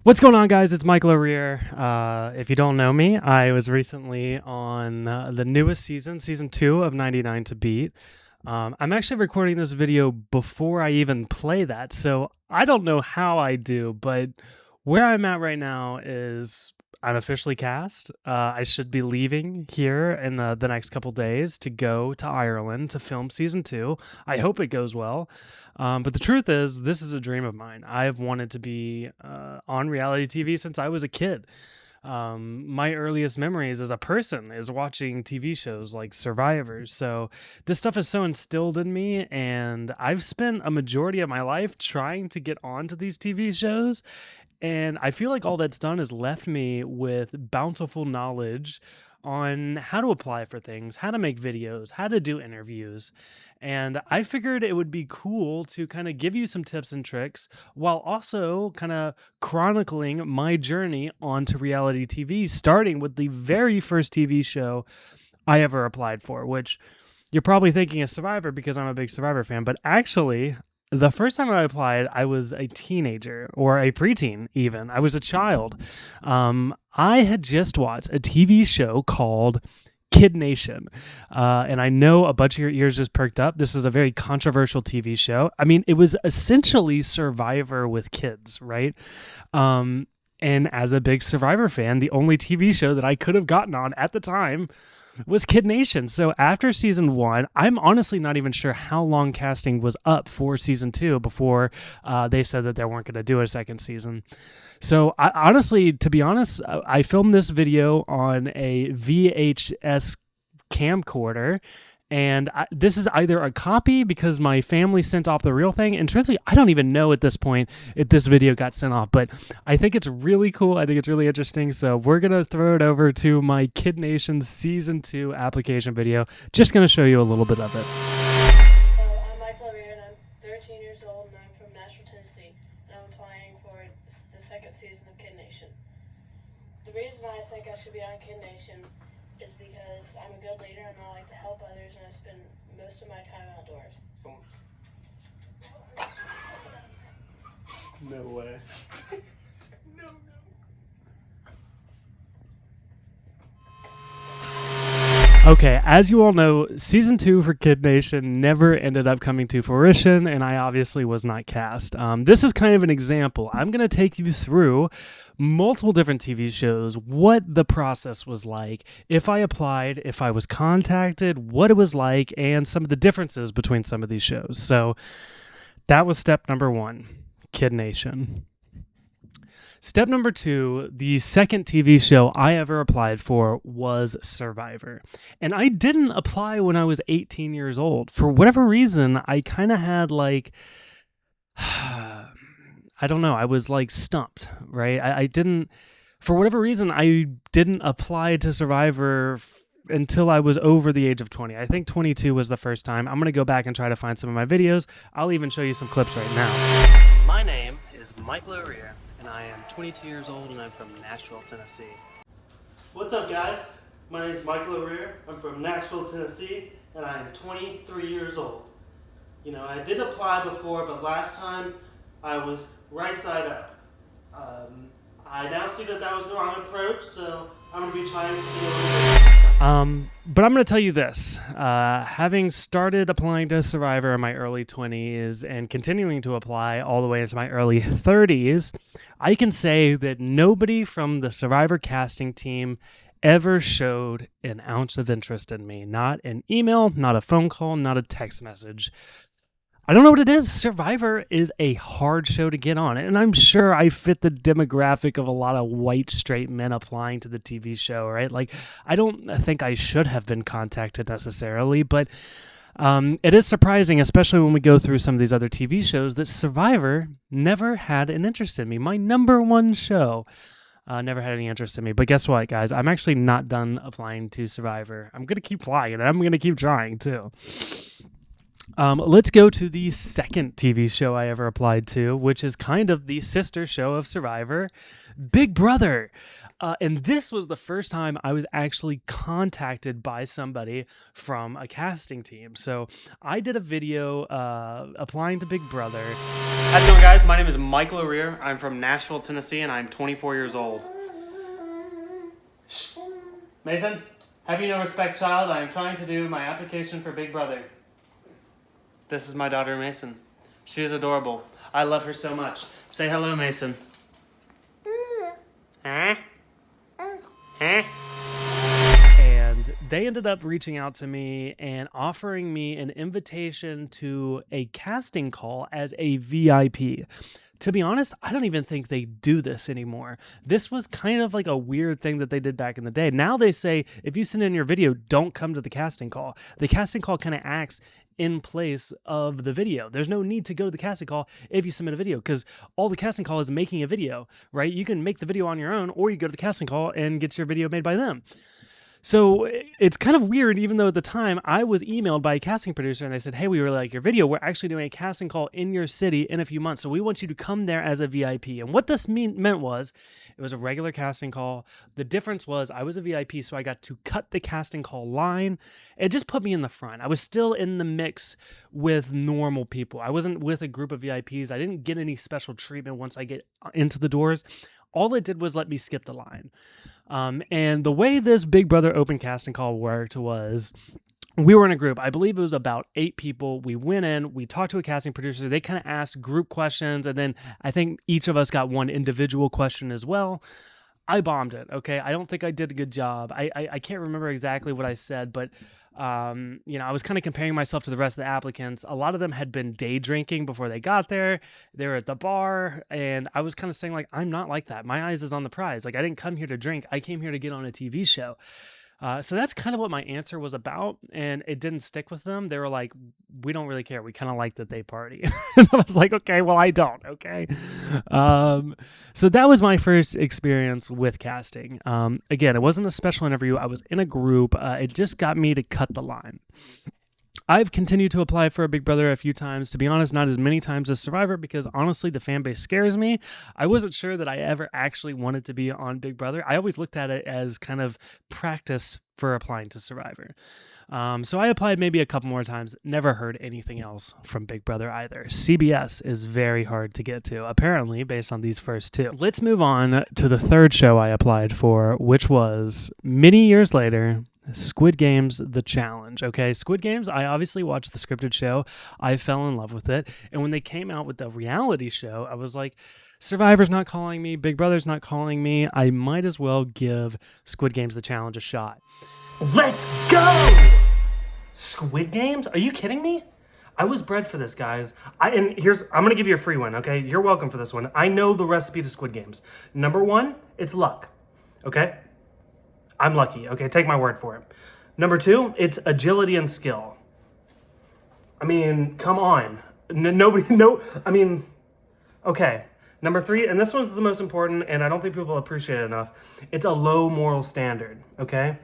What's going on, guys? It's Michael O'Rear. If you don't know me, I was recently on the newest season 2 of 99 to Beat. I'm actually recording this video before I even play that, so I don't know how I do, but where I'm at right now is I'm officially cast. I should be leaving here in the next couple days to go to Ireland to film season 2. I hope it goes well. But the truth is, this is a dream of mine. I've wanted to be on reality TV since I was a kid. My earliest memories as a person is watching TV shows like Survivor. So this stuff is so instilled in me, and I've spent a majority of my life trying to get onto these TV shows. And I feel like all that's done is left me with bountiful knowledge on how to apply for things, how to make videos, how to do interviews. And I figured it would be cool to kind of give you some tips and tricks while also kind of chronicling my journey onto reality TV, starting with the very first TV show I ever applied for, which you're probably thinking is Survivor because I'm a big Survivor fan, but actually, the first time I applied, I was a teenager or a preteen, even. I was a child. I had just watched a TV show called Kid Nation. And I know a bunch of your ears just perked up. This is a very controversial TV show. I mean, it was essentially Survivor with kids, right? And as a big Survivor fan, the only TV show that I could have gotten on at the time was Kid Nation. So after season 1, I'm honestly not even sure how long casting was up for season 2 before they said that they weren't going to do a second season. So to be honest, I filmed this video on a VHS camcorder. And this is either a copy because my family sent off the real thing. And truthfully, I don't even know at this point if this video got sent off. But I think it's really cool. I think it's really interesting. So we're going to throw it over to my Kid Nation Season 2 application video. Just going to show you a little bit of it. I'm Michael O'Rear, and I'm 13 years old, and I'm from Nashville, Tennessee. And I'm applying for the second season of Kid Nation. The reason I think I should be on Kid Nation is because I'm a good leader and I like to help others, and I spend most of my time outdoors. No way. Okay, as you all know, season 2 for Kid Nation never ended up coming to fruition, and I obviously was not cast. This is kind of an example. I'm going to take you through multiple different TV shows, what the process was like, if I applied, if I was contacted, what it was like, and some of the differences between some of these shows. So that was step number 1, Kid Nation. Step number 2, the second TV show I ever applied for was Survivor. And I didn't apply when I was 18 years old. For whatever reason, I kind of had I don't know, I was stumped, right? For whatever reason, I didn't apply to Survivor until I was over the age of 20. I think 22 was the first time. I'm going to go back and try to find some of my videos. I'll even show you some clips right now. My name is Michael O'Rear, and I am 22 years old, and I'm from Nashville, Tennessee. What's up, guys? My name is Michael O'Rear. I'm from Nashville, Tennessee, and I am 23 years old. You know, I did apply before, but last time I was right side up. I now see that was the wrong approach, so I'm going to be trying something a little bit. But I'm going to tell you this. Having started applying to Survivor in my early 20s and continuing to apply all the way into my early 30s, I can say that nobody from the Survivor casting team ever showed an ounce of interest in me. Not an email, not a phone call, not a text message. I don't know what it is. Survivor is a hard show to get on, and I'm sure I fit the demographic of a lot of white straight men applying to the TV show, right? I don't think I should have been contacted necessarily, but it is surprising, especially when we go through some of these other TV shows, that Survivor never had an interest in me. My number one show never had any interest in me. But guess what, guys? I'm actually not done applying to Survivor. I'm going to keep applying, and I'm going to keep trying, too. Let's go to the second TV show I ever applied to, which is kind of the sister show of Survivor, Big Brother. And this was the first time I was actually contacted by somebody from a casting team. So I did a video applying to Big Brother. How's it going, guys? My name is Michael O'Rear. I'm from Nashville, Tennessee, and I'm 24 years old. Shh. Mason, have you no respect, child? I am trying to do my application for Big Brother. This is my daughter, Mason. She is adorable. I love her so much. Say hello, Mason. Huh? Huh? And they ended up reaching out to me and offering me an invitation to a casting call as a VIP. To be honest, I don't even think they do this anymore. This was kind of like a weird thing that they did back in the day. Now they say, if you send in your video, don't come to the casting call. The casting call kind of acts in place of the video. There's no need to go to the casting call if you submit a video, because all the casting call is making a video, right? You can make the video on your own, or you go to the casting call and get your video made by them. So it's kind of weird, even though at the time I was emailed by a casting producer and they said, hey, we really like your video. We're actually doing a casting call in your city in a few months. So we want you to come there as a VIP. And what this meant was it was a regular casting call. The difference was I was a VIP, so I got to cut the casting call line. It just put me in the front. I was still in the mix with normal people. I wasn't with a group of VIPs. I didn't get any special treatment once I get into the doors. All it did was let me skip the line. And the way this Big Brother open casting call worked was we were in a group. I believe it was about 8 people. We went in, we talked to a casting producer. They kind of asked group questions, and then I think each of us got one individual question as well. I bombed it, okay? I don't think I did a good job. I can't remember exactly what I said, but I was kind of comparing myself to the rest of the applicants. A lot of them had been day drinking before they got there. They were at the bar, and I was kind of saying, like, I'm not like that. My eyes is on the prize. Like, I didn't come here to drink. I came here to get on a TV show. So that's kind of what my answer was about, and it didn't stick with them. They were like, we don't really care. We kind of like that they party. And I was like, okay, well, I don't, okay? So that was my first experience with casting. Again, it wasn't a special interview. I was in a group. It just got me to cut the line. I've continued to apply for a Big Brother a few times. To be honest, not as many times as Survivor, because honestly, the fan base scares me. I wasn't sure that I ever actually wanted to be on Big Brother. I always looked at it as kind of practice for applying to Survivor. So I applied maybe a couple more times, never heard anything else from Big Brother either. CBS is very hard to get to, apparently, based on these first 2. Let's move on to the third show I applied for, which was many years later, Squid Game's The Challenge. Okay, Squid Games, I obviously watched the scripted show. I fell in love with it. And when they came out with the reality show, I was like, Survivor's not calling me, Big Brother's not calling me. I might as well give Squid Game's The Challenge a shot. Let's go! Squid Games? Are you kidding me? I was bred for this, guys. I'm going to give you a free one, okay? You're welcome for this one. I know the recipe to Squid Games. Number 1, it's luck, okay? I'm lucky, okay? Take my word for it. Number 2, it's agility and skill. I mean, come on. Okay. Number 3, and this one's the most important, and I don't think people appreciate it enough. It's a low moral standard, okay?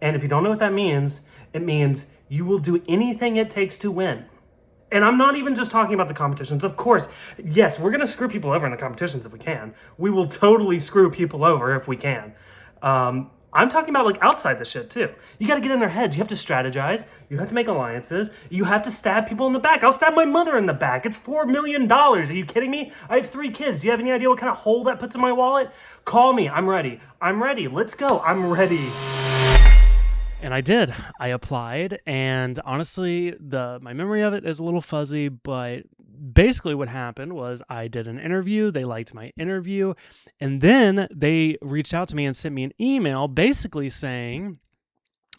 And if you don't know what that means, it means you will do anything it takes to win. And I'm not even just talking about the competitions. Of course, yes, we're going to screw people over in the competitions if we can. We will totally screw people over if we can. I'm talking about like outside the shit too. You got to get in their heads. You have to strategize. You have to make alliances. You have to stab people in the back. I'll stab my mother in the back. It's $4 million. Are you kidding me? I have 3 kids. Do you have any idea what kind of hole that puts in my wallet? Call me. I'm ready. Let's go. I'm ready. And I did. I applied, and honestly, my memory of it is a little fuzzy, but basically what happened was I did an interview. They liked my interview, and then they reached out to me and sent me an email basically saying,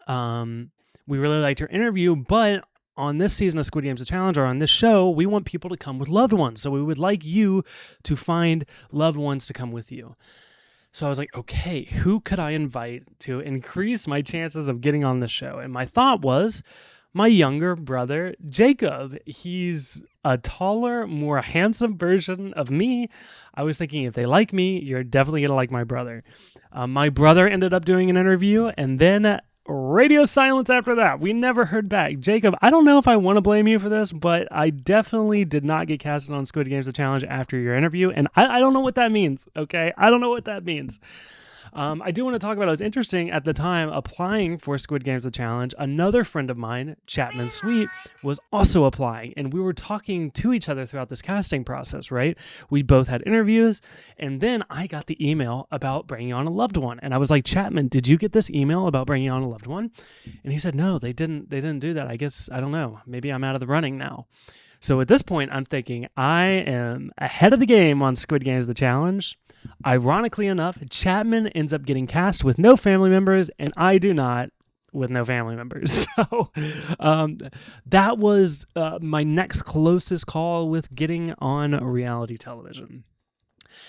we really liked your interview, but on this season of Squid Games The Challenge, or on this show, we want people to come with loved ones. So we would like you to find loved ones to come with you. So I was like, okay, who could I invite to increase my chances of getting on the show? And my thought was my younger brother, Jacob. He's a taller, more handsome version of me. I was thinking, if they like me, you're definitely going to like my brother. My brother ended up doing an interview, and then radio silence after that. We never heard back. Jacob, I don't know if I want to blame you for this, but I definitely did not get casted on Squid Games The Challenge after your interview, and I don't know what that means, okay? I don't know what that means. I do want to talk about it. It was interesting at the time applying for Squid Games The Challenge. Another friend of mine, Chapman Sweet, was also applying, and we were talking to each other throughout this casting process, right? We both had interviews, and then I got the email about bringing on a loved one, and I was like, Chapman, did you get this email about bringing on a loved one? And he said, no, they didn't do that. I guess, I don't know, maybe I'm out of the running now. So at this point, I'm thinking I am ahead of the game on Squid Games The Challenge. Ironically enough, Chapman ends up getting cast with no family members, and I do not with no family members. So that was my next closest call with getting on reality television.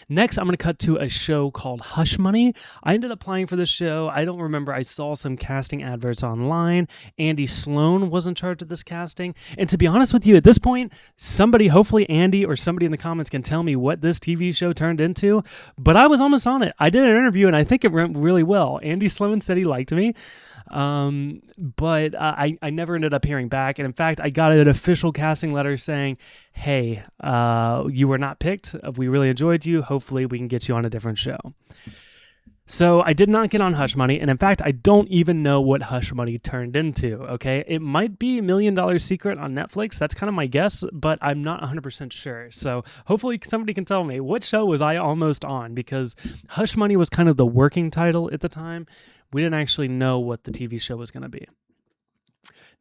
Next, I'm going to cut to a show called Hush Money. I ended up applying for this show. I don't remember. I saw some casting adverts online. Andy Sloan was in charge of this casting. And to be honest with you, at this point, somebody, hopefully Andy or somebody in the comments can tell me what this TV show turned into. But I was almost on it. I did an interview, and I think it went really well. Andy Sloan said he liked me. But I never ended up hearing back. And in fact, I got an official casting letter saying, hey, you were not picked. We really enjoyed you. Hopefully we can get you on a different show. So I did not get on Hush Money. And in fact, I don't even know what Hush Money turned into. Okay. It might be $1 Million Secret on Netflix. That's kind of my guess, but I'm not 100% sure. So hopefully somebody can tell me what show was I almost on, because Hush Money was kind of the working title at the time. We didn't actually know what the TV show was going to be.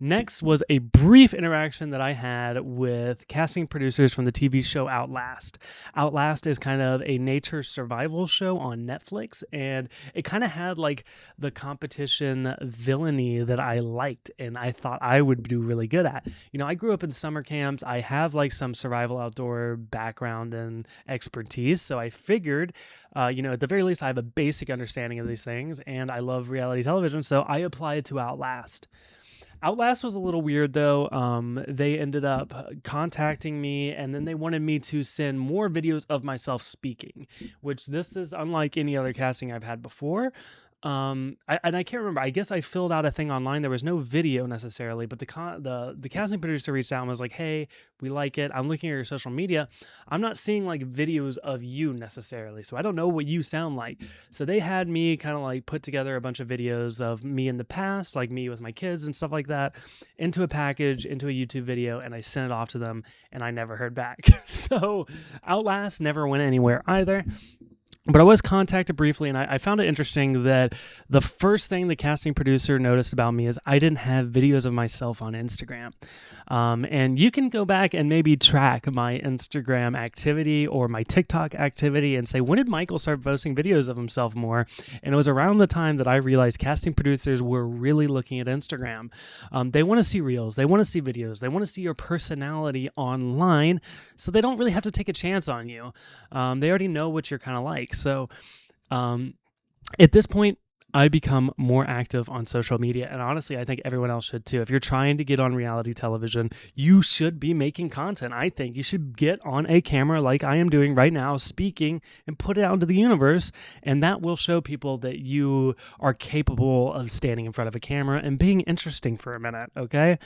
Next was a brief interaction that I had with casting producers from the TV show Outlast. Outlast is kind of a nature survival show on Netflix, and it kind of had like the competition villainy that I liked and I thought I would do really good at. You know, I grew up in summer camps. I have like some survival outdoor background and expertise, so I figured at the very least, I have a basic understanding of these things, and I love reality television, so I applied to Outlast. Outlast was a little weird, though. They ended up contacting me, and then they wanted me to send more videos of myself speaking, which this is unlike any other casting I've had before. I can't remember. I guess I filled out a thing online. There was no video necessarily, but the casting producer reached out and was like, "Hey, we like it. I'm looking at your social media. I'm not seeing like videos of you necessarily, so I don't know what you sound like." So they had me kind of like put together a bunch of videos of me in the past, like me with my kids and stuff like that, into a package, into a YouTube video, and I sent it off to them, and I never heard back. So Outlast never went anywhere either. But I was contacted briefly, and I found it interesting that the first thing the casting producer noticed about me is I didn't have videos of myself on Instagram. And you can go back and maybe track my Instagram activity or my TikTok activity and say, when did Michael start posting videos of himself more? And it was around the time that I realized casting producers were really looking at Instagram. They want to see reels. They want to see videos. They want to see your personality online, so they don't really have to take a chance on you. They already know what you're kind of like. So at this point, I become more active on social media, and honestly, I think everyone else should too. If you're trying to get on reality television, you should be making content. I think you should get on a camera like I am doing right now, speaking, and put it out into the universe, and that will show people that you are capable of standing in front of a camera and being interesting for a minute, okay?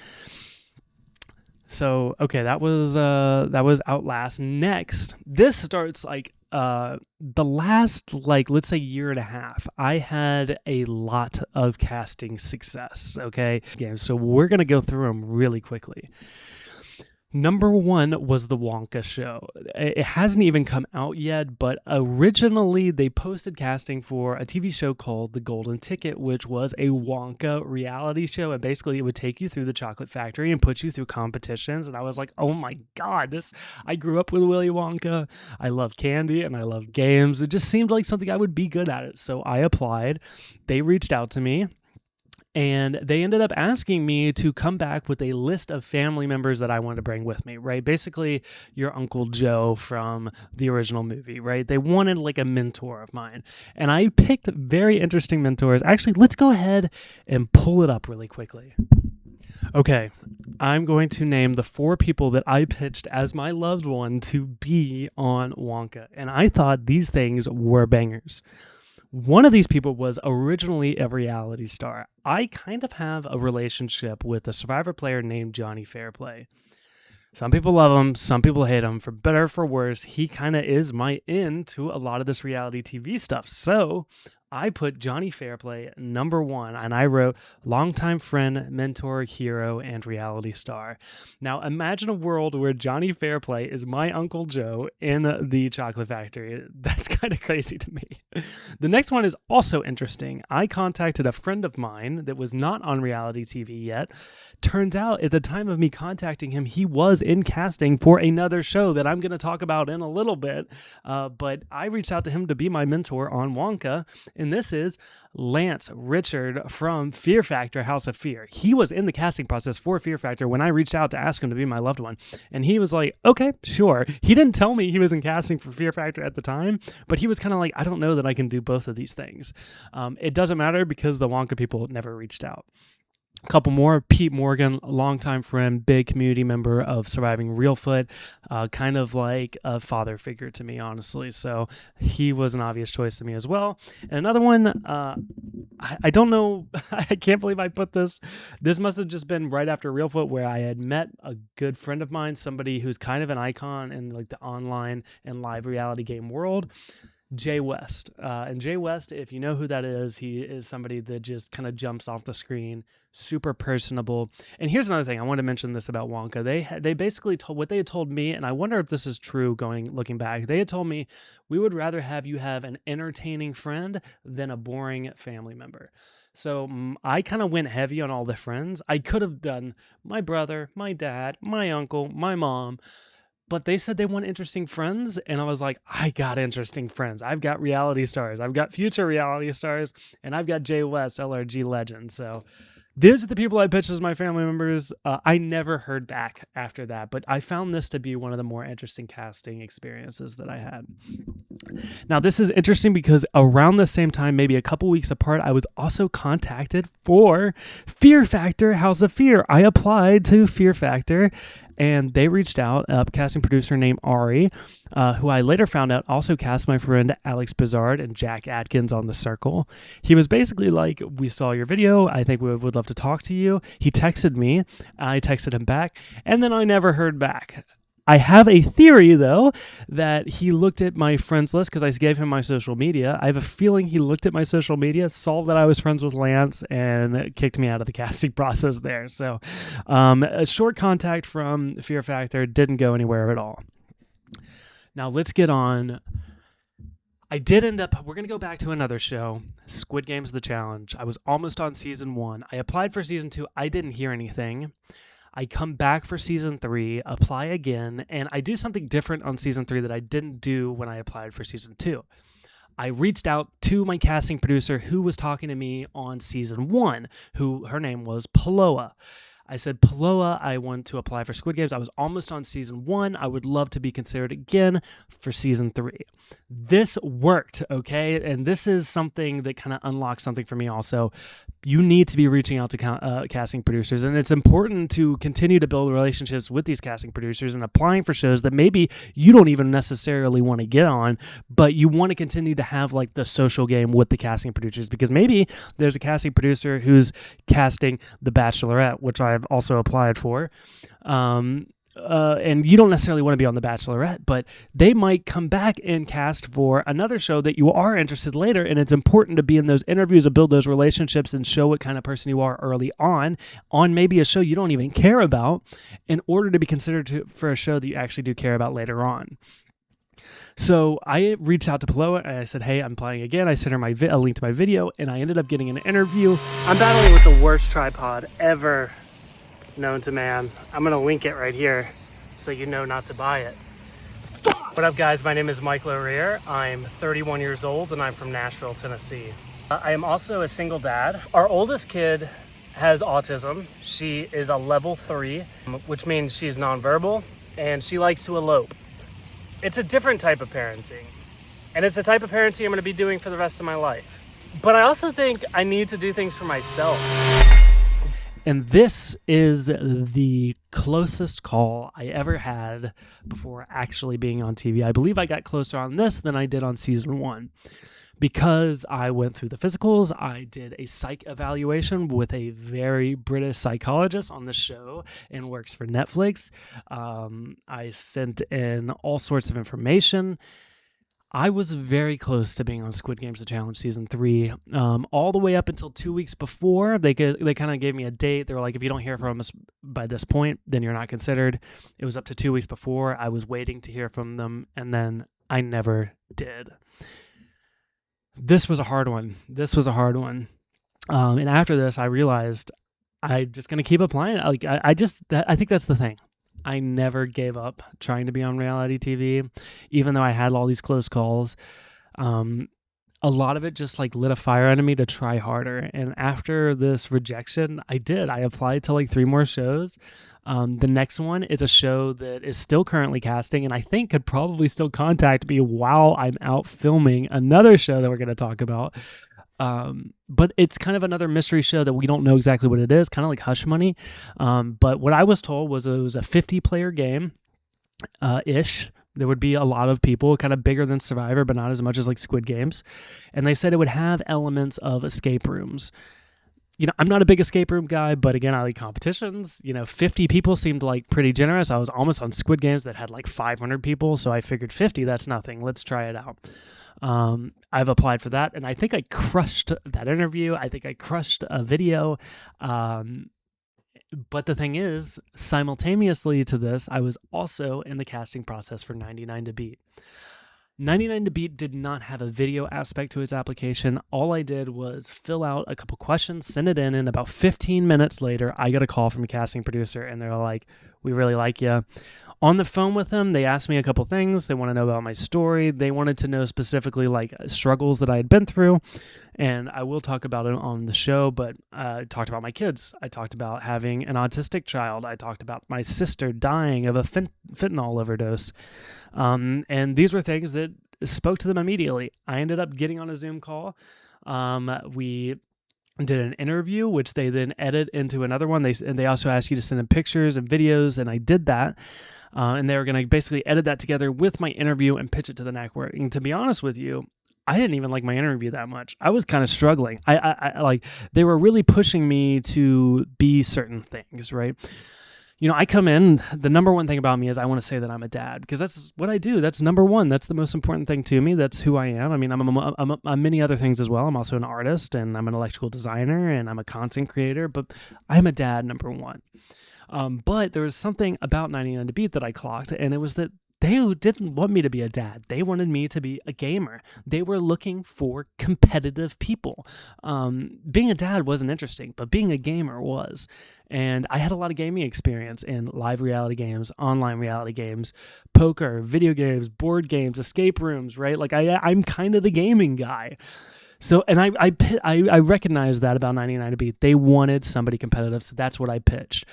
So, okay, that was Outlast. Next, this starts like the last, like, let's say year and a half, I had a lot of casting success, okay? So we're going to go through them really quickly. Number one was The Wonka Show. It hasn't even come out yet, but originally they posted casting for a TV show called The Golden Ticket, which was a Wonka reality show. And basically it would take you through the chocolate factory and put you through competitions. And I was like, oh my God, I grew up with Willy Wonka. I love candy and I love games. It just seemed like something I would be good at it. So I applied. They reached out to me. And they ended up asking me to come back with a list of family members that I wanted to bring with me, right? Basically, your Uncle Joe from the original movie, right? They wanted like a mentor of mine. And I picked very interesting mentors. Actually, let's go ahead and pull it up really quickly. Okay, I'm going to name the 4 people that I pitched as my loved one to be on Wonka. And I thought these things were bangers. One of these people was originally a reality star. I kind of have a relationship with a Survivor player named Johnny Fairplay. Some people love him, some people hate him. For better or for worse, he kind of is my in to a lot of this reality TV stuff. So I put Johnny Fairplay number one, and I wrote longtime friend, mentor, hero, and reality star. Now imagine a world where Johnny Fairplay is my Uncle Joe in the Chocolate Factory. That's kind of crazy to me. The next one is also interesting. I contacted a friend of mine that was not on reality TV yet. Turns out at the time of me contacting him, he was in casting for another show that I'm going to talk about in a little bit. But I reached out to him to be my mentor on Wonka. And this is Lance Richard from Fear Factor House of Fear. He was in the casting process for Fear Factor when I reached out to ask him to be my loved one. And he was like, okay, sure. He didn't tell me he was in casting for Fear Factor at the time, but he was kind of like, I don't know that I can do both of these things. It doesn't matter because the Wonka people never reached out. A couple more. Pete Morgan, longtime friend, big community member of Surviving Reelfoot, kind of like a father figure to me, honestly. So he was an obvious choice to me as well. And another one, I don't know, I can't believe I put this. This must have just been right after Reelfoot, where I had met a good friend of mine, somebody who's kind of an icon in like the online and live reality game world. Jay West. And Jay West, if you know who that is, he is somebody that just kind of jumps off the screen, super personable. And here's another thing. I want to mention this about Wonka. They basically told what they had told me, and I wonder if this is true looking back. They had told me, we would rather have you have an entertaining friend than a boring family member. So I kind of went heavy on all the friends. I could have done my brother, my dad, my uncle, my mom, but they said they want interesting friends, and I was like, I got interesting friends. I've got reality stars. I've got future reality stars, and I've got Jay West, LRG legend. So these are the people I pitched as my family members. I never heard back after that, but I found this to be one of the more interesting casting experiences that I had. Now, this is interesting because around the same time, maybe a couple weeks apart, I was also contacted for Fear Factor House of Fear. I applied to Fear Factor, and they reached out, a casting producer named Ari, who I later found out also cast my friend Alex Bizard and Jack Atkins on The Circle. He was basically like, we saw your video. I think we would love to talk to you. He texted me. I texted him back, and then I never heard back. I have a theory, though, that he looked at my friends list because I gave him my social media. I have a feeling he looked at my social media, saw that I was friends with Lance, and kicked me out of the casting process there. So a short contact from Fear Factor, didn't go anywhere at all. Now let's get on. I did end up, we're going to go back to another show, Squid Game's The Challenge. I was almost on season 1. I applied for season 2. I didn't hear anything. I come back for season 3, apply again, and I do something different on season 3 that I didn't do when I applied for season 2. I reached out to my casting producer who was talking to me on season 1, her name was Paloa. I said, Paloa, I want to apply for Squid Games. I was almost on season 1. I would love to be considered again for season 3. This worked, okay? And this is something that kind of unlocks something for me also. You need to be reaching out to casting producers, and it's important to continue to build relationships with these casting producers and applying for shows that maybe you don't even necessarily want to get on, but you want to continue to have like the social game with the casting producers, because maybe there's a casting producer who's casting The Bachelorette, which I've also applied for. And you don't necessarily want to be on The Bachelorette, but they might come back and cast for another show that you are interested later, and it's important to be in those interviews and build those relationships and show what kind of person you are early on maybe a show you don't even care about, in order to be considered for a show that you actually do care about later on. So I reached out to Paloa and I said, hey, I'm applying again. I sent her a link to my video, and I ended up getting an interview. I'm battling with the worst tripod ever known to man. I'm gonna link it right here so you know not to buy it. What up, guys? My name is Mike Laurier. I'm 31 years old and I'm from Nashville, Tennessee. I am also a single dad. Our oldest kid has autism. She is a level 3, which means she's nonverbal, and she likes to elope. It's a different type of parenting, and it's the type of parenting I'm gonna be doing for the rest of my life. But I also think I need to do things for myself. And this is the closest call I ever had before actually being on TV. I believe I got closer on this than I did on season 1. Because I went through the physicals, I did a psych evaluation with a very British psychologist on the show and works for Netflix. I sent in all sorts of information. I was very close to being on Squid Games: The Challenge season 3, all the way up until 2 weeks before. They kind of gave me a date. They were like, if you don't hear from us by this point, then you're not considered. It was up to 2 weeks before. I was waiting to hear from them, and then I never did. This was a hard one. And after this, I realized I'm just going to keep applying. I think that's the thing. I never gave up trying to be on reality TV, even though I had all these close calls. A lot of it just like lit a fire under me to try harder. And after this rejection, I applied to like 3 more shows. The next one is a show that is still currently casting, and I think could probably still contact me while I'm out filming another show that we're going to talk about. But it's kind of another mystery show that we don't know exactly what it is, kind of like Hush Money. But what I was told was it was a 50-player game, ish. There would be a lot of people, kind of bigger than Survivor, but not as much as like Squid Games. And they said it would have elements of escape rooms. I'm not a big escape room guy, but again, I like competitions. 50 people seemed like pretty generous. I was almost on Squid Games that had like 500 people, so I figured 50, that's nothing. Let's try it out. I've applied for that, and I think I crushed that interview. I think I crushed a video. But the thing is, simultaneously to this, I was also in the casting process for 99 to Beat. 99 to Beat did not have a video aspect to its application. All I did was fill out a couple questions, send it in, and about 15 minutes later, I got a call from a casting producer, and they're like, we really like you. On the phone with them, they asked me a couple things. They want to know about my story. They wanted to know specifically like struggles that I had been through. And I will talk about it on the show, but I talked about my kids. I talked about having an autistic child. I talked about my sister dying of a fentanyl overdose. And these were things that spoke to them immediately. I ended up getting on a Zoom call. We did an interview, which they then edit into another one. They also ask you to send in pictures and videos, and I did that. And they were going to basically edit that together with my interview and pitch it to the network. And to be honest with you, I didn't even like my interview that much. I was kind of struggling. I like, they were really pushing me to be certain things, right? I come in, the number one thing about me is I want to say that I'm a dad, because that's what I do. That's number one. That's the most important thing to me. That's who I am. I mean, I'm many other things as well. I'm also an artist, and I'm an electrical designer, and I'm a content creator, but I'm a dad, number one. But there was something about 99 to Beat that I clocked, and it was that they didn't want me to be a dad. They wanted me to be a gamer. They were looking for competitive people. Being a dad wasn't interesting, but being a gamer was. And I had a lot of gaming experience in live reality games, online reality games, poker, video games, board games, escape rooms, right? Like I'm kind of the gaming guy. So, and I recognized that about 99 to Beat. They wanted somebody competitive, so that's what I pitched.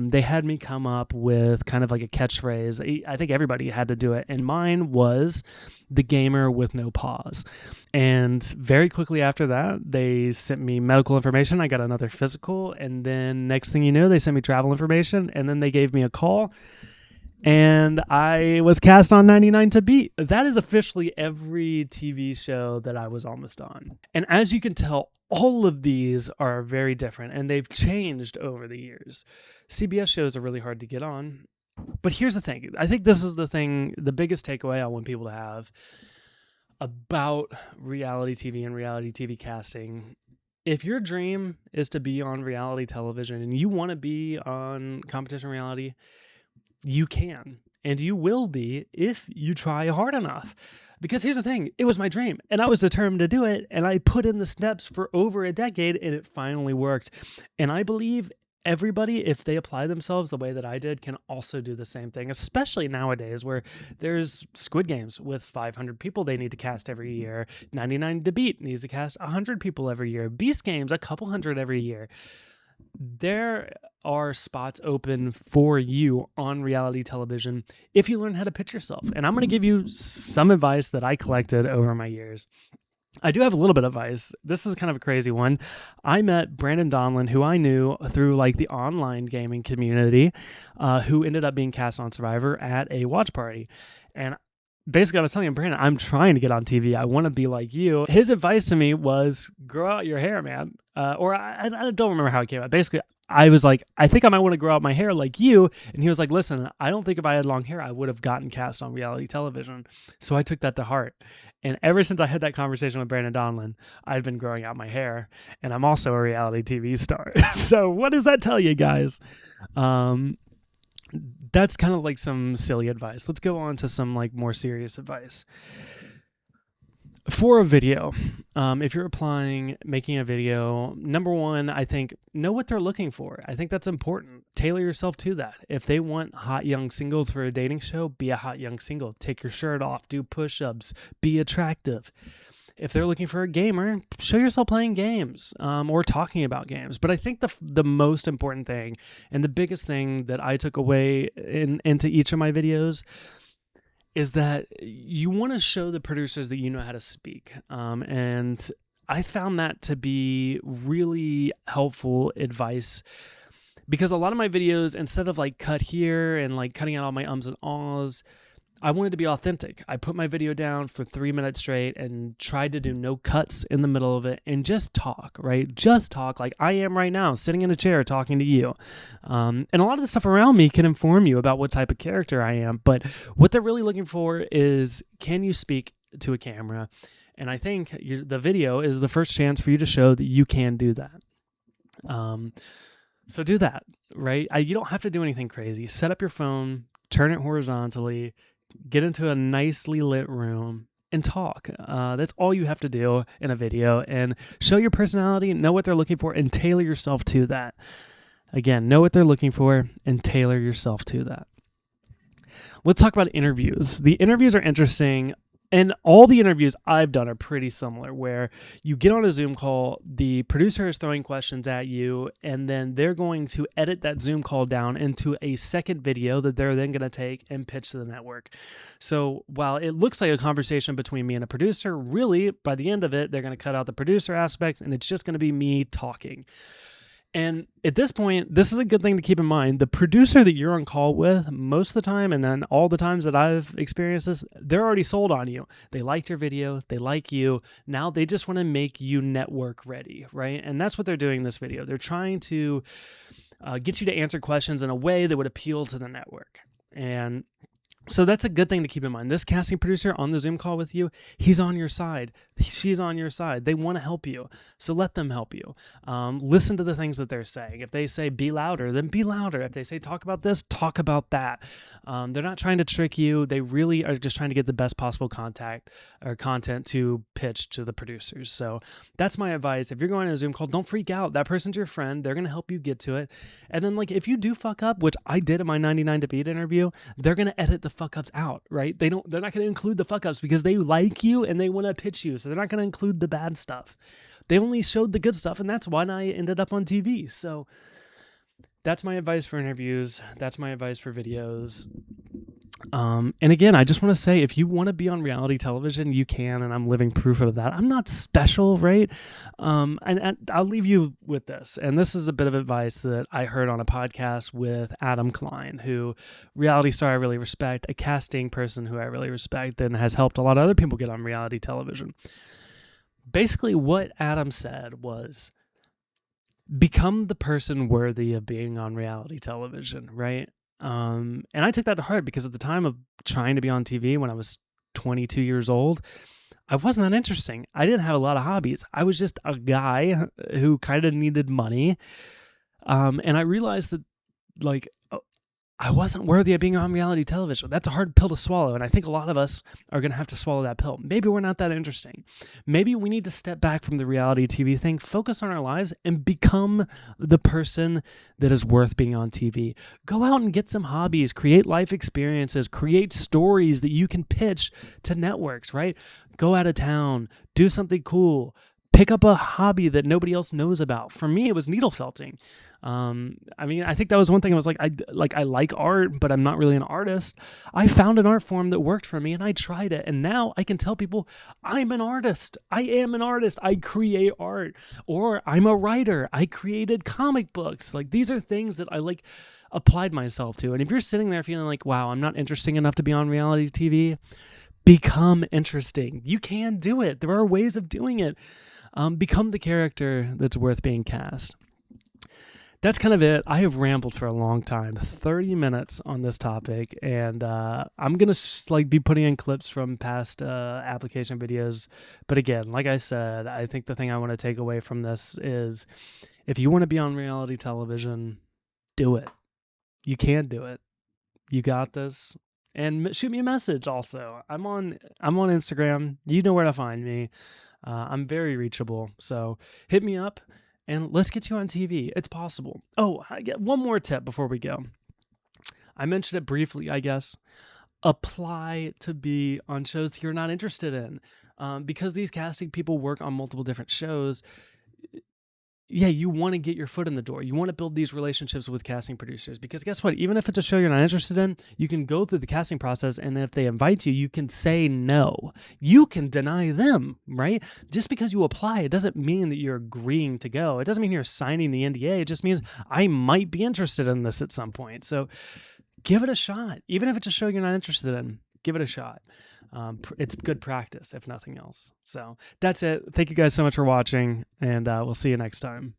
They had me come up with kind of like a catchphrase. I think everybody had to do it, and mine was the gamer with no pause. And very quickly after that, they sent me medical information. I got another physical, and then next thing you know, they sent me travel information, and then they gave me a call. And I was cast on 99 to Beat. That is officially every TV show that I was almost on. And as you can tell, all of these are very different, and they've changed over the years. CBS shows are really hard to get on. But here's the thing. I think this is the biggest takeaway I want people to have about reality TV and reality TV casting. If your dream is to be on reality television and you want to be on competition reality, you can, and you will be if you try hard enough. Because here's the thing, it was my dream, and I was determined to do it, and I put in the steps for over a decade, and it finally worked. And I believe everybody, if they apply themselves the way that I did, can also do the same thing, especially nowadays where there's Squid Games with 500 people they need to cast every year. 99 to Beat needs to cast 100 people every year. Beast Games, a couple hundred every year. There are spots open for you on reality television if you learn how to pitch yourself. And I'm going to give you some advice that I collected over my years. I do have a little bit of advice. This is kind of a crazy one. I met Brandon Donlin, who I knew through like the online gaming community, who ended up being cast on Survivor at a watch party. And basically I was telling him, Brandon, I'm trying to get on TV. I want to be like you. His advice to me was grow out your hair, man. I don't remember how it came out. Basically, I was like, I think I might want to grow out my hair like you. And he was like, listen, I don't think if I had long hair, I would have gotten cast on reality television. So I took that to heart. And ever since I had that conversation with Brandon Donlin, I've been growing out my hair. And I'm also a reality TV star. So what does that tell you guys? That's kind of like some silly advice. Let's go on to some like more serious advice. For a video, if you're making a video, number one, I think know what they're looking for. I think that's important. Tailor yourself to that. If they want hot young singles for a dating show, be a hot young single. Take your shirt off, do push-ups, be attractive. If they're looking for a gamer, show yourself playing games or talking about games. But I think the most important thing and the biggest thing that I took away into each of my videos is that you want to show the producers that you know how to speak. And I found that to be really helpful advice, because a lot of my videos, instead of like cut here and like cutting out all my ums and ahs, I wanted to be authentic. I put my video down for 3 minutes straight and tried to do no cuts in the middle of it and just talk, right? Just talk like I am right now, sitting in a chair talking to you. And a lot of the stuff around me can inform you about what type of character I am. But what they're really looking for is, can you speak to a camera? And I think the video is the first chance for you to show that you can do that. So do that, right? You don't have to do anything crazy. Set up your phone, turn it horizontally, get into a nicely lit room and talk. That's all you have to do in a video, and show your personality, know what they're looking for, and tailor yourself to that. Again, know what they're looking for and tailor yourself to that. Let's talk about interviews. The interviews are interesting. And all the interviews I've done are pretty similar, where you get on a Zoom call, the producer is throwing questions at you, and then they're going to edit that Zoom call down into a second video that they're then going to take and pitch to the network. So while it looks like a conversation between me and a producer, really, by the end of it, they're going to cut out the producer aspect, and it's just going to be me talking. And at this point, this is a good thing to keep in mind. The producer that you're on call with most of the time, and then all the times that I've experienced this, they're already sold on you. They liked your video. They like you. Now they just want to make you network ready, right? And that's what they're doing in this video. They're trying to get you to answer questions in a way that would appeal to the network. And so that's a good thing to keep in mind. This casting producer on the Zoom call with you, he's on your side. She's on your side. They want to help you. So let them help you. Listen to the things that they're saying. If they say be louder, then be louder. If they say talk about this, talk about that. They're not trying to trick you. They really are just trying to get the best possible content to pitch to the producers. So that's my advice. If you're going to a Zoom call, don't freak out. That person's your friend. They're going to help you get to it. And then like if you do fuck up, which I did in my 99 to Beat interview, they're going to edit the fuck ups out, right? They're not going to include the fuck ups because they like you and they want to pitch you. So they're not going to include the bad stuff. They only showed the good stuff, and that's why I ended up on TV. So that's my advice for interviews. That's my advice for videos. And again, I just want to say, if you want to be on reality television, you can, and I'm living proof of that. I'm not special, right? And I'll leave you with this. And this is a bit of advice that I heard on a podcast with Adam Klein, who reality star I really respect, a casting person who I really respect, and has helped a lot of other people get on reality television. Basically, what Adam said was, become the person worthy of being on reality television, right? And I took that to heart, because at the time of trying to be on TV when I was 22 years old, I wasn't that interesting. I didn't have a lot of hobbies. I was just a guy who kind of needed money. And I realized that like I wasn't worthy of being on reality television. That's a hard pill to swallow. And I think a lot of us are going to have to swallow that pill. Maybe we're not that interesting. Maybe we need to step back from the reality TV thing, focus on our lives, and become the person that is worth being on TV. Go out and get some hobbies, create life experiences, create stories that you can pitch to networks, right? Go out of town, do something cool. Pick up a hobby that nobody else knows about. For me, it was needle felting. I think that was one thing. I was like, I like art, but I'm not really an artist. I found an art form that worked for me, and I tried it. And now I can tell people I'm an artist. I am an artist. I create art. Or I'm a writer. I created comic books. Like, these are things that I like applied myself to. And if you're sitting there feeling like, wow, I'm not interesting enough to be on reality TV, become interesting. You can do it. There are ways of doing it. Become the character that's worth being cast. That's kind of it. I have rambled for a long time, 30 minutes on this topic, and I'm gonna be putting in clips from past application videos. But again, like I said, I think the thing I want to take away from this is, if you want to be on reality television, do it. You can do it. You got this. And shoot me a message. Also, I'm on Instagram. You know where to find me. I'm very reachable, so hit me up and let's get you on TV. It's possible. Oh, I get one more tip before we go. I mentioned it briefly, I guess. Apply to be on shows that you're not interested in, because these casting people work on multiple different shows. Yeah, you want to get your foot in the door. You want to build these relationships with casting producers, because guess what? Even if it's a show you're not interested in, you can go through the casting process, and if they invite you, you can say no. You can deny them, right? Just because you apply, it doesn't mean that you're agreeing to go. It doesn't mean you're signing the NDA. It just means I might be interested in this at some point. So give it a shot. Even if it's a show you're not interested in, give it a shot. It's good practice, if nothing else. So that's it. Thank you guys so much for watching, and we'll see you next time.